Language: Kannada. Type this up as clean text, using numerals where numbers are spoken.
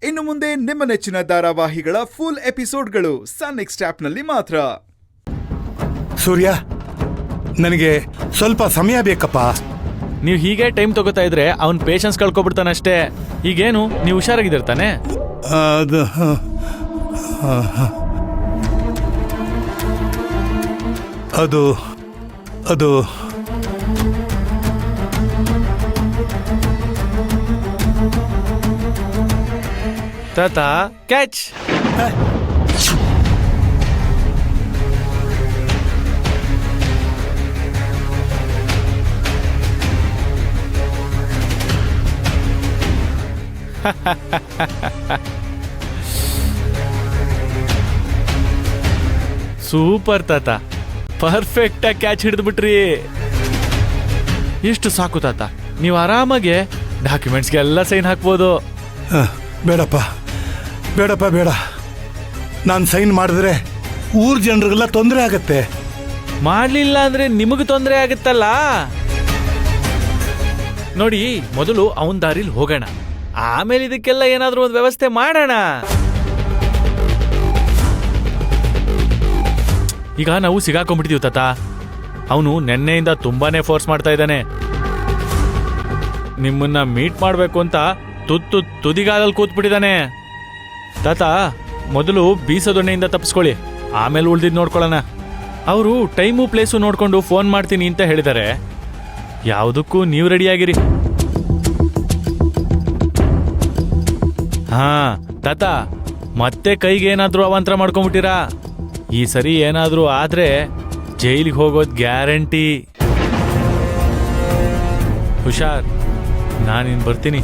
ಇನ್ನು ಮುಂದೆ ನಿಮ್ಮ ನೆಚ್ಚಿನ ಧಾರಾವಾಹಿಗಳ ಫುಲ್ ಎಪಿಸೋಡ್ಗಳು ಸನ್ ನೆಕ್ಸ್ಟ್ ಆಪ್ನಲ್ಲಿ ಮಾತ್ರ. ಸೂರ್ಯ, ನನಗೆ ಸ್ವಲ್ಪ ಸಮಯ ಬೇಕಪ್ಪ. ನೀವು ಹೀಗೆ ಟೈಮ್ ತಗೋತಾ ಇದ್ರೆ ಅವ್ನ್ ಪೇಷನ್ಸ್ ಕಳ್ಕೊಬಿಡ್ತಾನಷ್ಟೇ. ಈಗೇನು ನೀವು ಹುಷಾರಾಗಿದ್ದಿರ್ತಾನೆ? ಅದು ಅದು ಅದು ತಾತ ಕ್ಯಾಚ್. ಸೂಪರ್ ತಾತ, ಪರ್ಫೆಕ್ಟ್ ಆಗಿ ಕ್ಯಾಚ್ ಹಿಡಿದು ಬಿಟ್ರಿ. ಇಷ್ಟು ಸಾಕು ತಾತ, ನೀವು ಆರಾಮಾಗಿ ಡಾಕ್ಯುಮೆಂಟ್ಸ್ಗೆ ಎಲ್ಲ ಸೈನ್ ಹಾಕ್ಬೋದು. ಬೇಡಪ್ಪ ಬೇಡಪ್ಪ ಬೇಡ. ನಾನು ಸೈನ್ ಮಾಡಿದ್ರೆ ಊರ್ ಜನರಿಗೆಲ್ಲ ತೊಂದರೆ ಆಗತ್ತೆ. ಮಾಡ್ಲಿಲ್ಲ ಅಂದ್ರೆ ನಿಮಗೆ ತೊಂದರೆ ಆಗುತ್ತಲ್ಲ. ನೋಡಿ, ಮೊದಲು ಅವನ್ ದಾರಿಲಿ ಹೋಗೋಣ, ಆಮೇಲೆ ಇದಕ್ಕೆಲ್ಲ ಏನಾದ್ರೂ ಒಂದು ವ್ಯವಸ್ಥೆ ಮಾಡೋಣ. ಈಗ ನಾವು ಸಿಗಾಕೊಂಡ್ಬಿಡ್ತೀವಿ ತಾತ. ಅವನು ನೆನ್ನೆಯಿಂದ ತುಂಬಾನೇ ಫೋರ್ಸ್ ಮಾಡ್ತಾ ಇದ್ದಾನೆ. ನಿಮ್ಮನ್ನ ಮೀಟ್ ಮಾಡ್ಬೇಕು ಅಂತ ತುದಿಗಾಲಲ್ಲಿ ಕೂತ್ಬಿಟ್ಟಿದ್ದಾನೆ. ತಾತ, ಮೊದಲು ಬೀಸದೊಣ್ಣೆಯಿಂದ ತಪ್ಪಿಸ್ಕೊಳ್ಳಿ, ಆಮೇಲೆ ಉಳ್ದಿದ್ದು ನೋಡ್ಕೊಳ್ಳೋಣ. ಅವರು ಟೈಮು ಪ್ಲೇಸು ನೋಡ್ಕೊಂಡು ಫೋನ್ ಮಾಡ್ತೀನಿ ಅಂತ ಹೇಳಿದ್ದಾರೆ. ಯಾವುದಕ್ಕೂ ನೀವು ರೆಡಿಯಾಗಿರಿ. ಹಾ ತಾತ, ಮತ್ತೆ ಕೈಗೇನಾದ್ರೂ ಅವಾಂತರ ಮಾಡ್ಕೊಂಡ್ಬಿಟ್ಟಿರಾ? ಈ ಸರಿ ಏನಾದ್ರೂ ಆದ್ರೆ ಜೈಲಿಗೆ ಹೋಗೋದು ಗ್ಯಾರಂಟಿ. ಹುಷಾರ್, ನಾನಿನ್ ಬರ್ತೀನಿ.